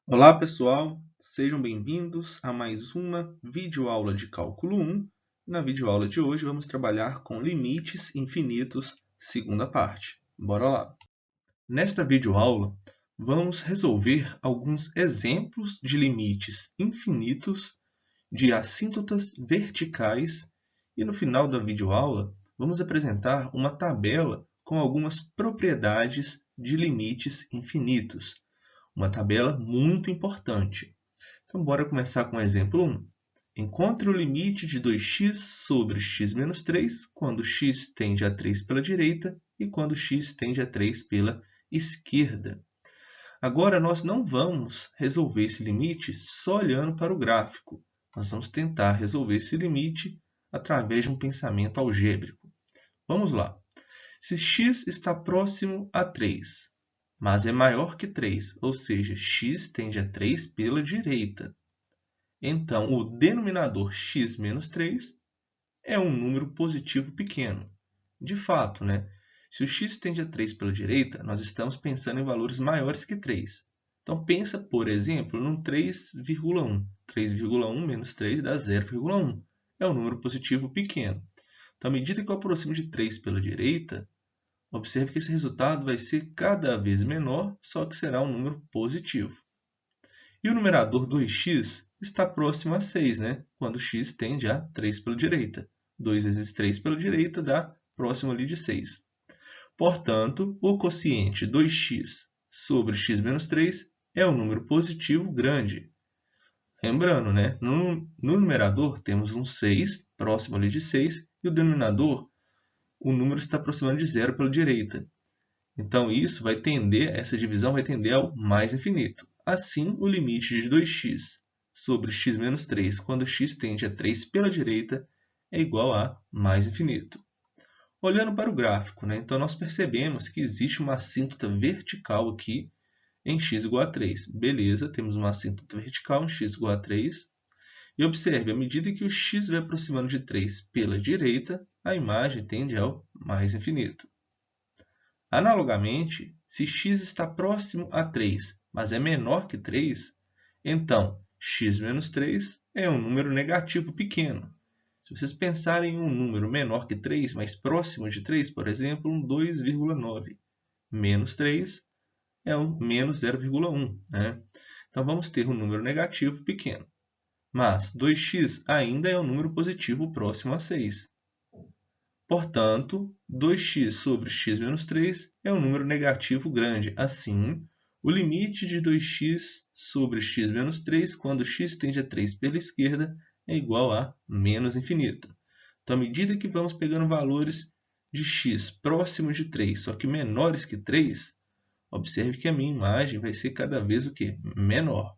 Olá, pessoal! Sejam bem-vindos a mais uma videoaula de Cálculo 1. Na videoaula de hoje, vamos trabalhar com limites infinitos, segunda parte. Bora lá! Nesta videoaula, vamos resolver alguns exemplos de limites infinitos de assíntotas verticais e no final da videoaula, vamos apresentar uma tabela com algumas propriedades de limites infinitos. Uma tabela muito importante. Então, bora começar com o exemplo 1. Encontre o limite de 2x sobre x menos 3 quando x tende a 3 pela direita e quando x tende a 3 pela esquerda. Agora, nós não vamos resolver esse limite só olhando para o gráfico. Nós vamos tentar resolver esse limite através de um pensamento algébrico. Vamos lá. Se x está próximo a 3, mas é maior que 3, ou seja, x tende a 3 pela direita, então o denominador x menos 3 é um número positivo pequeno. De fato, se o x tende a 3 pela direita, nós estamos pensando em valores maiores que 3. Então, pensa, por exemplo, num 3,1. 3,1 menos 3 dá 0,1. É um número positivo pequeno. Então, à medida que eu aproximo de 3 pela direita, observe que esse resultado vai ser cada vez menor, só que será um número positivo. E o numerador 2x está próximo a 6, quando x tende a 3 pela direita. 2 vezes 3 pela direita dá próximo ali de 6. Portanto, o quociente 2x sobre x menos 3 é um número positivo grande. Lembrando, no numerador temos um 6, próximo ali de 6, e o denominador, o número está aproximando de 0 pela direita. Então, essa divisão vai tender ao mais infinito. Assim, o limite de 2x sobre x menos 3, quando x tende a 3 pela direita, é igual a mais infinito. Olhando para o gráfico, então nós percebemos que existe uma assíntota vertical aqui em x igual a 3. Beleza, temos uma assíntota vertical em x igual a 3. E observe, à medida que o x vai aproximando de 3 pela direita, a imagem tende ao mais infinito. Analogamente, se x está próximo a 3, mas é menor que 3, então x menos 3 é um número negativo pequeno. Se vocês pensarem em um número menor que 3, mas próximo de 3, por exemplo, um 2,9. Menos 3 é um menos 0,1. Então, vamos ter um número negativo pequeno. Mas 2x ainda é um número positivo próximo a 6. Portanto, 2x sobre x menos 3 é um número negativo grande. Assim, o limite de 2x sobre x menos 3, quando x tende a 3 pela esquerda, é igual a menos infinito. Então, à medida que vamos pegando valores de x próximos de 3, só que menores que 3, observe que a minha imagem vai ser cada vez o quê? Menor.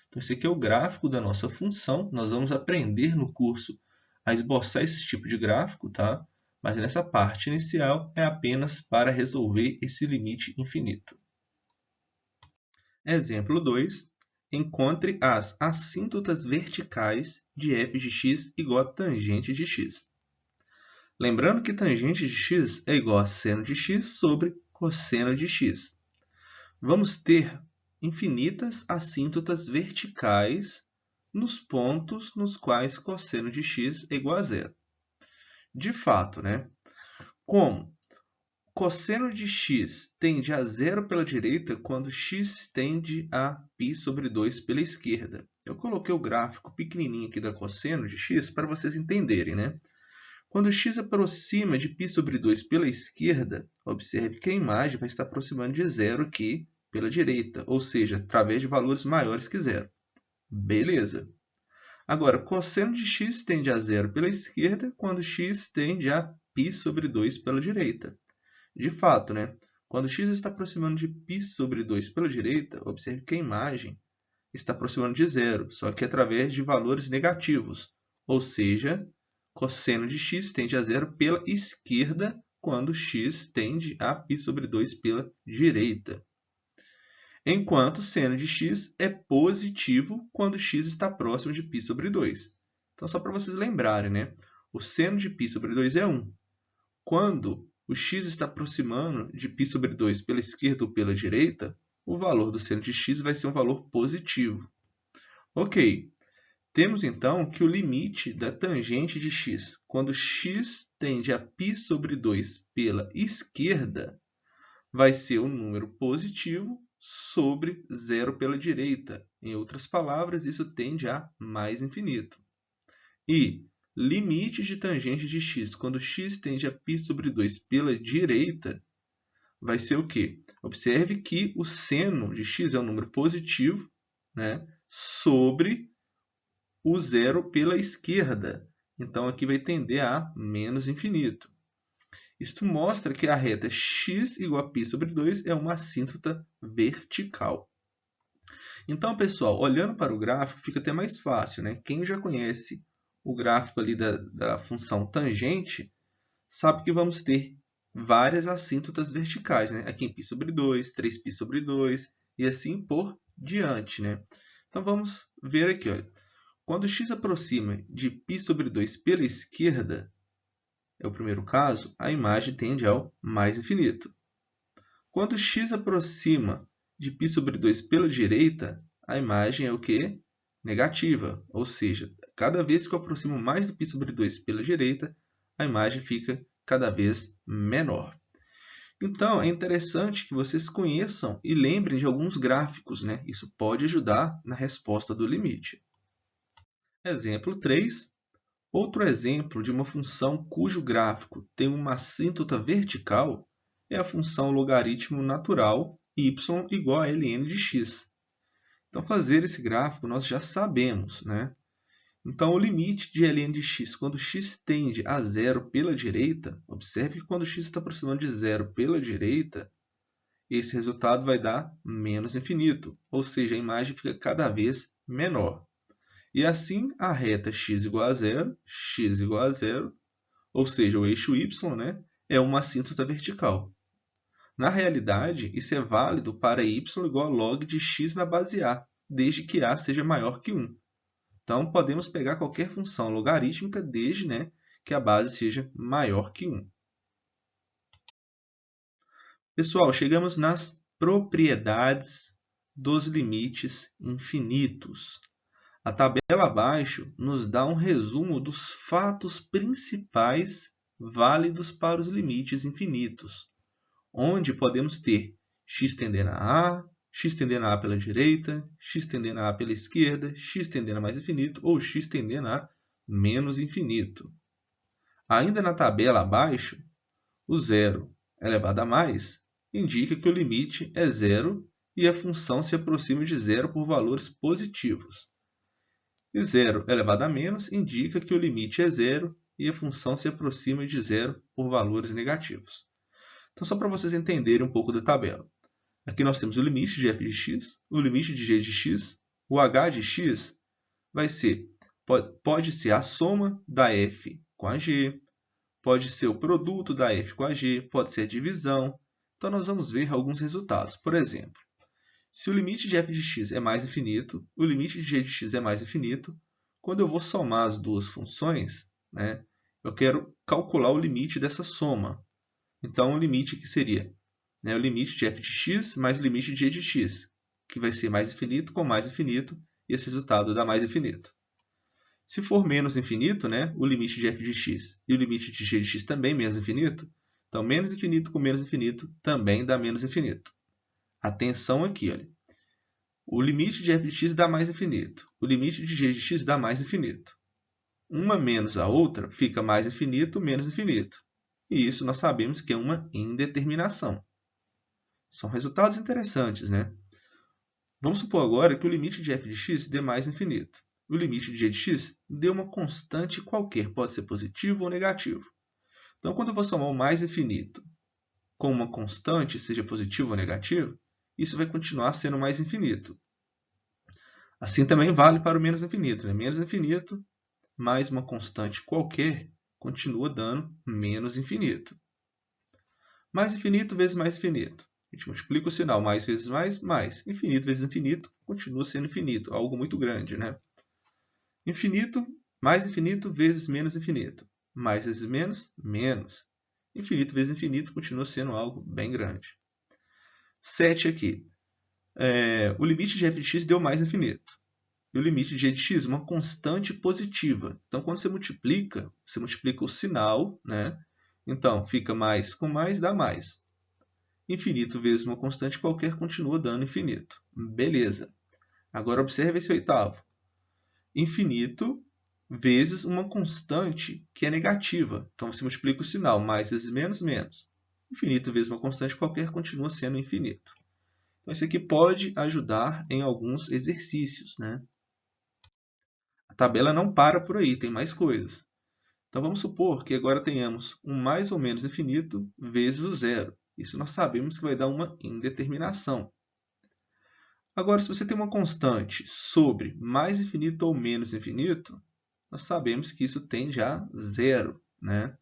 Então, esse aqui é o gráfico da nossa função. Nós vamos aprender no curso a esboçar esse tipo de gráfico, tá? Mas nessa parte inicial é apenas para resolver esse limite infinito. Exemplo 2. Encontre as assíntotas verticais de f de x igual a tangente de x. Lembrando que tangente de x é igual a seno de x sobre cosseno de x. Vamos ter infinitas assíntotas verticais nos pontos nos quais cosseno de x é igual a zero. De fato, como cosseno de x tende a zero pela direita quando x tende a π sobre 2 pela esquerda. Eu coloquei o gráfico pequenininho aqui da cosseno de x para vocês entenderem. Quando x aproxima de π sobre 2 pela esquerda, observe que a imagem vai estar aproximando de zero aqui pela direita, ou seja, através de valores maiores que zero. Beleza. Agora, cosseno de x tende a zero pela esquerda quando x tende a π sobre 2 pela direita. De fato, quando x está aproximando de π sobre 2 pela direita, observe que a imagem está aproximando de zero, só que através de valores negativos, ou seja, cosseno de x tende a zero pela esquerda quando x tende a π sobre 2 pela direita. Enquanto seno de x é positivo quando x está próximo de π sobre 2. Então, só para vocês lembrarem, o seno de π sobre 2 é 1. Quando o x está aproximando de π sobre 2 pela esquerda ou pela direita, o valor do seno de x vai ser um valor positivo. Ok, temos então que o limite da tangente de x, quando x tende a π sobre 2 pela esquerda, vai ser um número positivo sobre 0 pela direita. Em outras palavras, isso tende a mais infinito. E limite de tangente de x, quando x tende a π sobre 2 pela direita, vai ser o quê? Observe que o seno de x é um número positivo, né, sobre o 0 pela esquerda. Então, aqui vai tender a menos infinito. Isto mostra que a reta x igual a π sobre 2 é uma assíntota vertical. Então, pessoal, olhando para o gráfico, fica até mais fácil, né? Quem já conhece o gráfico ali da função tangente, sabe que vamos ter várias assíntotas verticais, né? Aqui em π sobre 2, 3π sobre 2 e assim por diante, né? Então, vamos ver aqui, olha. Quando x aproxima de π sobre 2 pela esquerda, é o primeiro caso, a imagem tende ao mais infinito. Quando x aproxima de π sobre 2 pela direita, a imagem é o quê? Negativa. Ou seja, cada vez que eu aproximo mais do π sobre 2 pela direita, a imagem fica cada vez menor. Então, é interessante que vocês conheçam e lembrem de alguns gráficos, né? Isso pode ajudar na resposta do limite. Exemplo 3. Outro exemplo de uma função cujo gráfico tem uma assíntota vertical é a função logaritmo natural y igual a ln de x. Então, fazer esse gráfico nós já sabemos, né? Então, o limite de ln de x quando x tende a zero pela direita, observe que quando x está aproximando de zero pela direita, esse resultado vai dar menos infinito, ou seja, a imagem fica cada vez menor. E assim, a reta x igual a zero, ou seja, o eixo y, né, é uma assíntota vertical. Na realidade, isso é válido para y igual a log de x na base a, desde que a seja maior que 1. Então, podemos pegar qualquer função logarítmica desde, né, que a base seja maior que 1. Pessoal, chegamos nas propriedades dos limites infinitos. A tabela abaixo nos dá um resumo dos fatos principais válidos para os limites infinitos, onde podemos ter x tendendo a x tendendo a pela direita, x tendendo a pela esquerda, x tendendo a mais infinito ou x tendendo a menos infinito. Ainda na tabela abaixo, o zero elevado a mais indica que o limite é zero e a função se aproxima de zero por valores positivos. E 0 elevado a menos indica que o limite é zero e a função se aproxima de zero por valores negativos. Então, só para vocês entenderem um pouco da tabela. Aqui nós temos o limite de f de x, o limite de g de x, o h de x pode ser a soma da f com a g, pode ser o produto da f com a g, pode ser a divisão. Então, nós vamos ver alguns resultados. Por exemplo, se o limite de f de x é mais infinito, o limite de g de x é mais infinito, quando eu vou somar as duas funções, né, eu quero calcular o limite dessa soma. Então, o limite que seria, né, o limite de f de x mais o limite de g de x, que vai ser mais infinito com mais infinito, e esse resultado dá mais infinito. Se for menos infinito, né, o limite de f de x e o limite de g de x também menos infinito, então menos infinito com menos infinito também dá menos infinito. Atenção aqui, olha. O limite de f de x dá mais infinito. O limite de g de x dá mais infinito. Uma menos a outra fica mais infinito, menos infinito. E isso nós sabemos que é uma indeterminação. São resultados interessantes, né? Vamos supor agora que o limite de f de x dê mais infinito. O limite de g de x dê uma constante qualquer, pode ser positivo ou negativo. Então, quando eu vou somar o mais infinito com uma constante, seja positivo ou negativo, isso vai continuar sendo mais infinito. Assim também vale para o menos infinito, né? Menos infinito mais uma constante qualquer continua dando menos infinito. Mais infinito vezes mais infinito. A gente multiplica o sinal mais vezes mais. Infinito vezes infinito continua sendo infinito, algo muito grande, né? Infinito mais infinito vezes menos infinito. Mais vezes menos, menos. Infinito vezes infinito continua sendo algo bem grande. 7 aqui. O limite de f de x deu mais infinito. E o limite de g de x é uma constante positiva. Então, quando você multiplica o sinal, né? Então, fica mais com mais, dá mais. Infinito vezes uma constante qualquer continua dando infinito. Beleza. Agora, observe esse oitavo. Infinito vezes uma constante que é negativa. Então, você multiplica o sinal, mais vezes menos, menos. Infinito vezes uma constante qualquer continua sendo infinito. Então, isso aqui pode ajudar em alguns exercícios, né? A tabela não para por aí, tem mais coisas. Então, vamos supor que agora tenhamos um mais ou menos infinito vezes o zero. Isso nós sabemos que vai dar uma indeterminação. Agora, se você tem uma constante sobre mais infinito ou menos infinito, nós sabemos que isso tende a zero, né?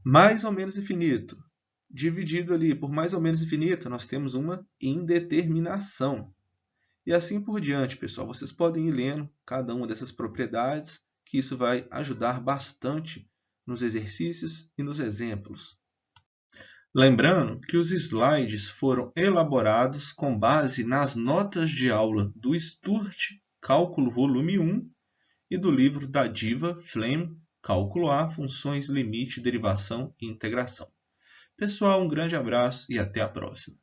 Mais ou menos infinito dividido ali por mais ou menos infinito, nós temos uma indeterminação. E assim por diante, pessoal. Vocês podem ir lendo cada uma dessas propriedades, que isso vai ajudar bastante nos exercícios e nos exemplos. Lembrando que os slides foram elaborados com base nas notas de aula do Sturt Cálculo Volume 1 e do livro da Diva Flem Cálculo A, Funções, Limite, Derivação e Integração. Pessoal, um grande abraço e até a próxima.